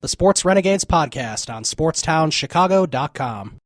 the Sports Renegades podcast on SportstownChicago.com.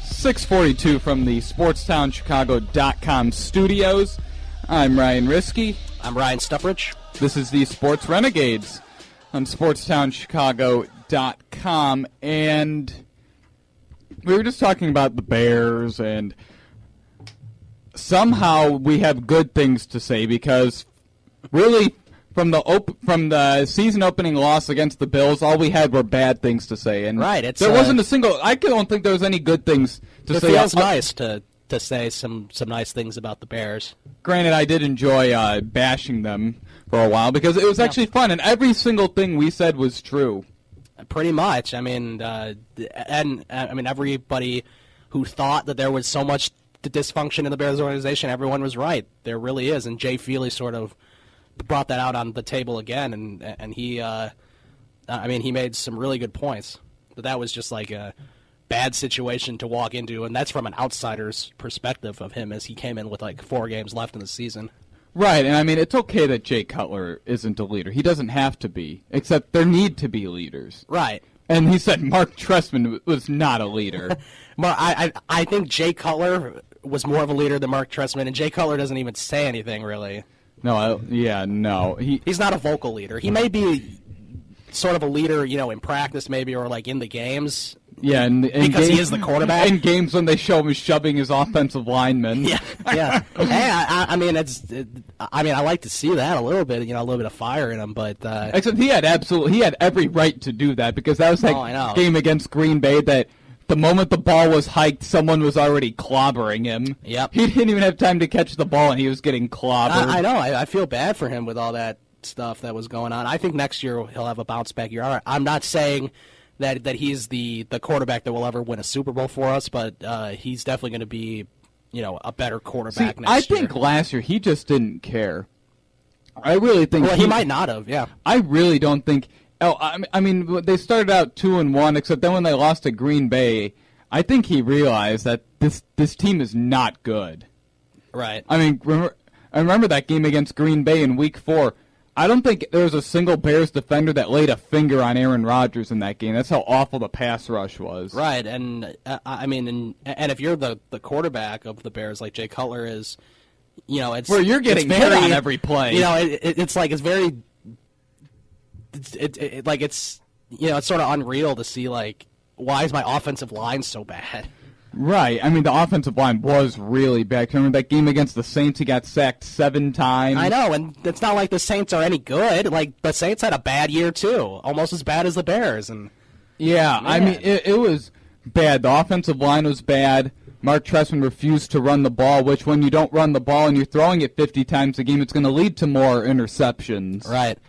6:42 from the SportstownChicago.com studios. I'm Ryan Risky. I'm Ryan Stuprich. This is the Sports Renegades on SportstownChicago.com, and we were just talking about the Bears, and somehow we have good things to say because really from the season opening loss against the Bills, all we had were bad things to say, and right, there wasn't a single. I don't think there was any good things to say. It feels nice to say some nice things about the Bears. Granted, I did enjoy bashing them for a while because it was actually fun, and every single thing we said was true. Pretty much. I mean, everybody who thought that there was so much dysfunction in the Bears organization, everyone was right. There really is, and Jay Feely sort of brought that out on the table again, and he, he made some really good points. But that was just like a bad situation to walk into, and that's from an outsider's perspective of him as he came in with like 4 games left in the season. Right, and I mean, it's okay that Jay Cutler isn't a leader. He doesn't have to be, except there need to be leaders. Right. And he said Mark Trestman was not a leader. I think Jay Cutler was more of a leader than Mark Trestman, and Jay Cutler doesn't even say anything, really. No. He's not a vocal leader. He may be sort of a leader, in practice maybe, or like in the games. Yeah, because he is the quarterback. In games when they show him shoving his offensive linemen. Yeah. Hey, I like to see that a little bit, a little bit of fire in him, but except he had every right to do that because that was that game against Green Bay that the moment the ball was hiked, someone was already clobbering him. Yep. He didn't even have time to catch the ball, and he was getting clobbered. I know. I feel bad for him with all that stuff that was going on. I think next year he'll have a bounce back year. I'm not saying that he's the quarterback that will ever win a Super Bowl for us, but he's definitely going to be, a better quarterback next year. I think last year he just didn't care. I really think he might not have, yeah. I really don't think. I mean, they started out 2-1, except then when they lost to Green Bay, I think he realized that this team is not good. Right. I mean, I remember that game against Green Bay in Week 4. I don't think there was a single Bears defender that laid a finger on Aaron Rodgers in that game. That's how awful the pass rush was. Right, and and if you're the quarterback of the Bears like Jay Cutler is, it's where you're getting hit on every play. It's sort of unreal to see like why is my offensive line so bad. Right. I mean, the offensive line was really bad. Remember that game against the Saints? He got sacked 7 times. I know, and it's not like the Saints are any good. Like, the Saints had a bad year, too. Almost as bad as the Bears. And yeah, man. I mean, it was bad. The offensive line was bad. Mark Trestman refused to run the ball, which when you don't run the ball and you're throwing it 50 times a game, it's going to lead to more interceptions. Right.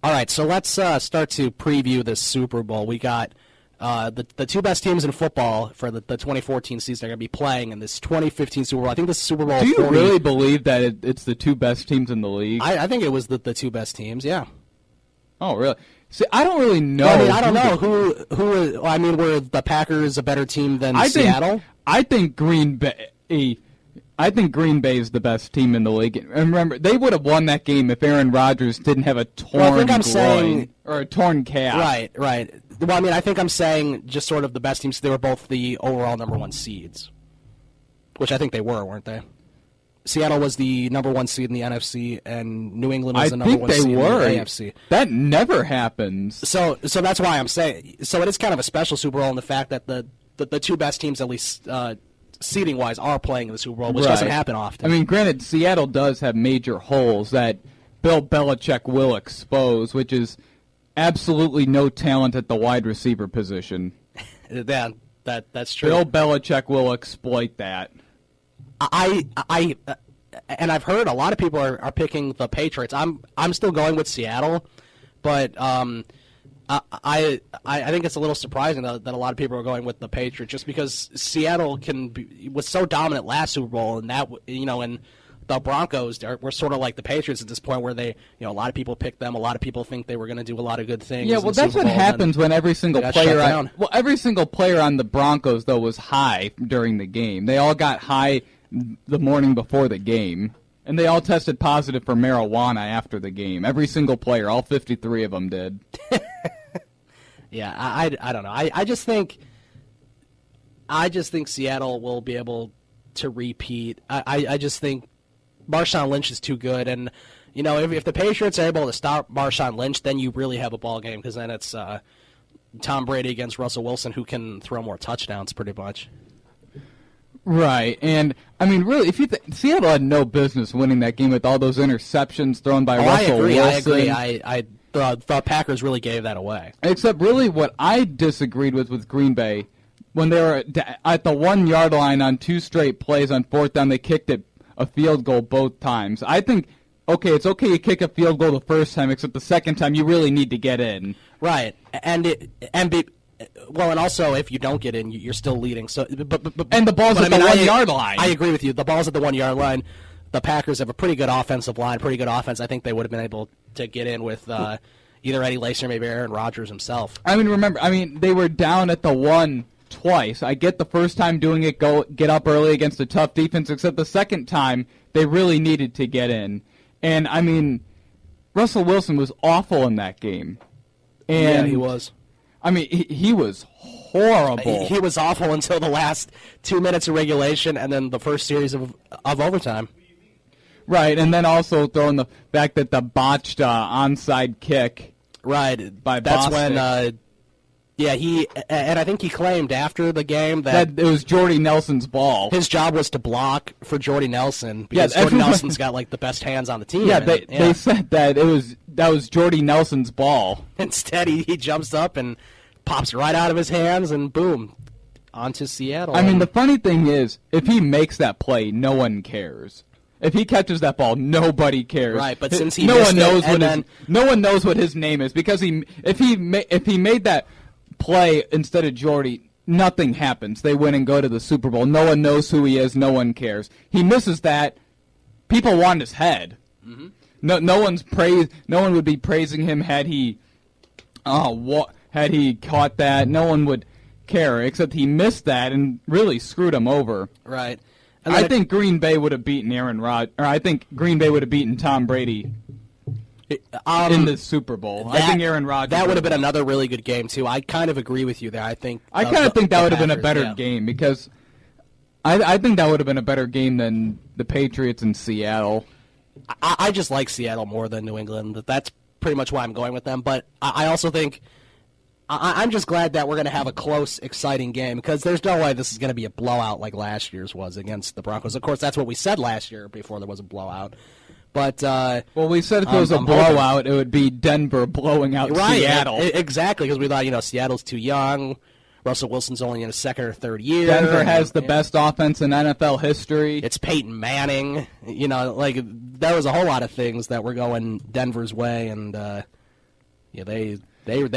All right, so let's start to preview this Super Bowl. We got the 2 best teams in football for the 2014 season are going to be playing in this 2015 Super Bowl. I think this is Super Bowl 40. Do you really believe that it's the 2 best teams in the league? I think it was the 2 best teams, yeah. Oh, really? See, I don't really know. I don't know who. I mean, were the Packers a better team than Seattle? I think Green Bay is the best team in the league. And remember, they would have won that game if Aaron Rodgers didn't have a torn groin or a torn calf. Right. Well, I think I'm saying just sort of the best teams. They were both the overall number 1 seeds, which I think they were, weren't they? Seattle was the number 1 seed in the NFC, and New England was the number 1 seed in the AFC. That never happens. So that's why I'm saying. So it is kind of a special Super Bowl in the fact that the 2 best teams, at least seeding-wise, are playing in the Super Bowl, which doesn't happen often. I mean, granted, Seattle does have major holes that Bill Belichick will expose, which is absolutely no talent at the wide receiver position. That's true. Bill Belichick will exploit that. And I've heard a lot of people are picking the Patriots. I'm still going with Seattle, but I think it's a little surprising that a lot of people are going with the Patriots just because Seattle was so dominant last Super Bowl, and that and the Broncos were sort of like the Patriots at this point where they a lot of people picked them, a lot of people think they were going to do a lot of good things. Yeah, well, that's what happens when every single player on the Broncos though was high during the game. They all got high the morning before the game. And they all tested positive for marijuana after the game. Every single player, all 53 of them did. Yeah, I don't know. I just think Seattle will be able to repeat. I just think Marshawn Lynch is too good, and if the Patriots are able to stop Marshawn Lynch, then you really have a ball game, because then it's Tom Brady against Russell Wilson, who can throw more touchdowns, pretty much. Right, and I mean, really, if you Seattle had no business winning that game with all those interceptions thrown by Russell Wilson. I agree. The Packers really gave that away. Except, really, what I disagreed with Green Bay, when they were at the 1-yard line on 2 straight plays on 4th down, they kicked it a field goal both times. I think, it's okay you kick a field goal the first time, except the second time you really need to get in. Right, and also if you don't get in, you're still leading. So, and the ball's at the 1-yard line. I agree with you. The ball's at the 1-yard line. The Packers have a pretty good offensive line, pretty good offense. I think they would have been able to get in with either Eddie Lacy or maybe Aaron Rodgers himself. I mean, remember, they were down at the 1 twice. I get the first time doing it, get up early against a tough defense, except the second time they really needed to get in. And, I mean, Russell Wilson was awful in that game. And, yeah, he was. I mean, he was horrible. He was awful until the last 2 minutes of regulation and then the first series of overtime. Right, and then also throwing the fact that the botched onside kick. Right, by that's Bostic. when. And I think he claimed after the game that it was Jordy Nelson's ball. His job was to block for Jordy Nelson because Jordy Nelson's got like the best hands on the team. Yeah, they said that was Jordy Nelson's ball. Instead, he jumps up and pops right out of his hands, and boom, onto Seattle. I mean, the funny thing is, if he makes that play, no one cares. If he catches that ball, nobody cares. Right, but since he no one knows no one knows what his name is, because if he made that play instead of Jordy, nothing happens. They win and go to the Super Bowl. No one knows who he is. No one cares. He misses that. People want his head. Mm-hmm. No one would be praising him had he caught that. No one would care, except he missed that and really screwed him over. Right. I think Green Bay would have beaten I think Green Bay would have beaten Tom Brady in the Super Bowl. I think Aaron Rodgers. That would have been another really good game too. I kind of agree with you there. I kind of think that would have been a better game, because I think that would have been a better game than the Patriots in Seattle. I just like Seattle more than New England. That's pretty much why I'm going with them. But I also think I'm just glad that we're going to have a close, exciting game, because there's no way this is going to be a blowout like last year's was against the Broncos. Of course, that's what we said last year before there was a blowout. But we said if there was a blowout, it would be Denver blowing out Seattle. Exactly, because we thought Seattle's too young. Russell Wilson's only in his second or third year. They has the best offense in NFL history. It's Peyton Manning. There was a whole lot of things that were going Denver's way, and they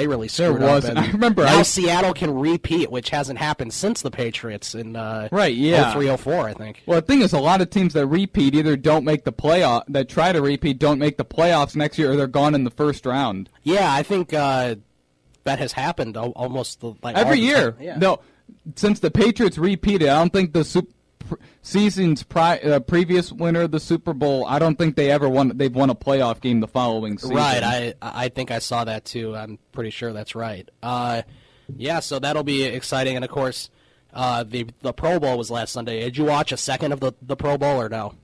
really screwed up. And I remember now Seattle can repeat, which hasn't happened since the Patriots in 03-04, I think. Well, the thing is, a lot of teams that repeat either don't make the playoff, that try to repeat, don't make the playoffs next year, or they're gone in the first round. Yeah, I think that has happened almost every year. Yeah. No, since the Patriots repeated, I don't think the season's previous winner of the Super Bowl, I don't think they've won a playoff game the following season. Right, I think I saw that too. I'm pretty sure that's right. So that'll be exciting. And of course, the Pro Bowl was last Sunday. Did you watch a second of the Pro Bowl or no?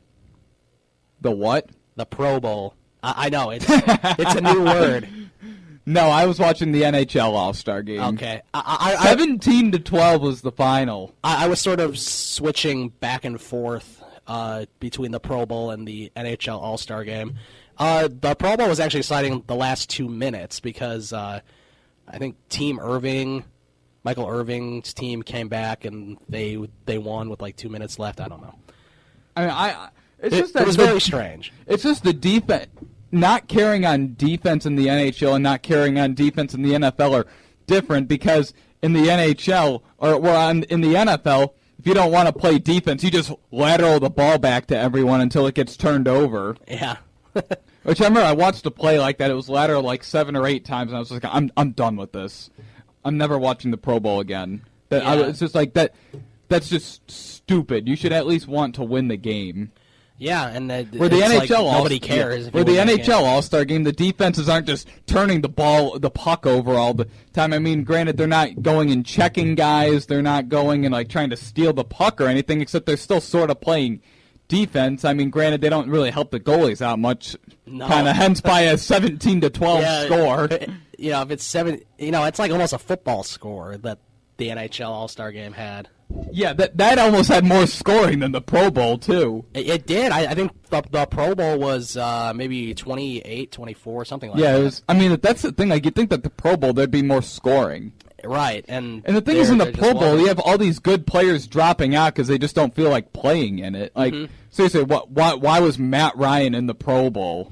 The what? The Pro Bowl. I know it's a new word. No, I was watching the NHL All-Star game. Okay. 17-12 was the final. I was sort of switching back and forth between the Pro Bowl and the NHL All-Star game. The Pro Bowl was actually exciting the last 2 minutes because I think Michael Irving's team came back and they won with 2 minutes left. I don't know. It was very strange. It's just the defense. Not carrying on defense in the NHL and not carrying on defense in the NFL are different, because in the NHL, in the NFL, if you don't want to play defense, you just lateral the ball back to everyone until it gets turned over. Yeah. Which I remember I watched a play like that. It was lateral 7 or 8 times, and I was like, I'm done with this. I'm never watching the Pro Bowl again. It's just that. That's just stupid. You should at least want to win the game. Yeah, and where the it's NHL like nobody cares. If Where you the win that NHL game. All-Star Game, the defenses aren't just turning the puck over all the time. I mean, granted, they're not going and checking guys. They're not going and like trying to steal the puck or anything, except they're still sort of playing defense. I mean, granted, they don't really help the goalies out much. No. Kind of hence by a 17-12 score. If it's 7, it's like almost a football score that the NHL All-Star Game had. Yeah, that almost had more scoring than the Pro Bowl, too. It did. I think the Pro Bowl was maybe 28, 24, something like that. Yeah, it was. I mean, that's the thing. Like, you'd think that the Pro Bowl, there'd be more scoring. Right. And the thing is, in the Pro Bowl, you have all these good players dropping out because they just don't feel like playing in it. Like, seriously, why was Matt Ryan in the Pro Bowl?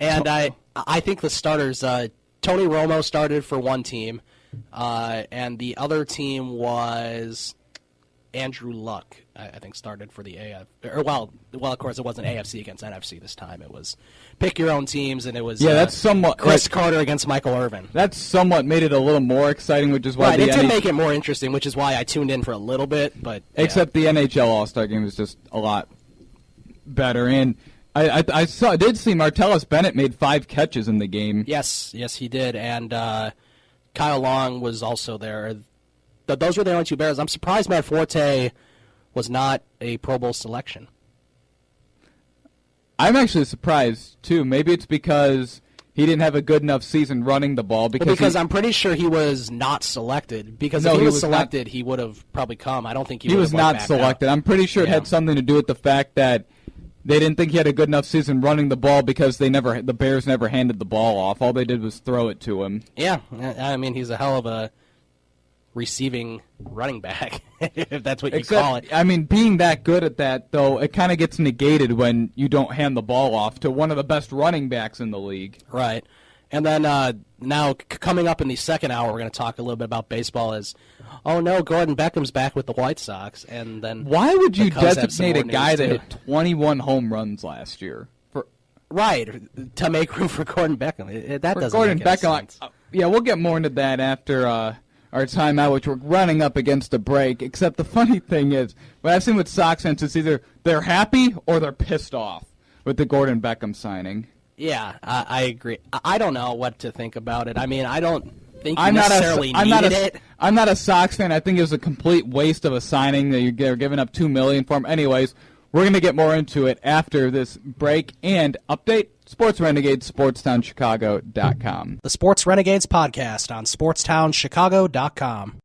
And I think the starters, Tony Romo started for one team, and the other team was Andrew Luck, I think, started for the AF. Well, of course, it wasn't AFC against NFC this time. It was pick your own teams, and it was that's somewhat Chris Carter against Michael Irvin. That's somewhat made it a little more exciting, which is why it did make it more interesting, which is why I tuned in for a little bit. But except the NHL All-Star Game was just a lot better, and I did see Martellus Bennett made 5 catches in the game. Yes, he did, and Kyle Long was also there. Those were the only 2 Bears. I'm surprised Matt Forte was not a Pro Bowl selection. I'm actually surprised, too. Maybe it's because he didn't have a good enough season running the ball. Because I'm pretty sure he was not selected. Because if he was selected, he would have probably come. I don't think he was not selected. Out. I'm pretty sure it had something to do with the fact that they didn't think he had a good enough season running the ball because the Bears never handed the ball off. All they did was throw it to him. Yeah, I mean, he's a hell of a receiving running back, if that's what you call it. I mean, being that good at that, though, it kind of gets negated when you don't hand the ball off to one of the best running backs in the league. Right. And then now coming up in the second hour, we're going to talk a little bit about baseball is, oh no, Gordon Beckham's back with the White Sox. And then why would you designate a guy that hit 21 home runs last year? Right, to make room for Gordon Beckham. That doesn't Gordon make any Beckham, sense. Yeah, we'll get more into that after our timeout, which we're running up against a break. Except the funny thing is, what I've seen with Sox fans is either they're happy or they're pissed off with the Gordon Beckham signing. Yeah, I agree. I don't know what to think about it. I mean, I don't think you necessarily needed it. I'm not a Sox fan. I think it was a complete waste of a signing that you're giving up $2 million for him. Anyways, we're going to get more into it after this break and update. Sports Renegades, SportsTownChicago.com. The Sports Renegades podcast on SportsTownChicago.com.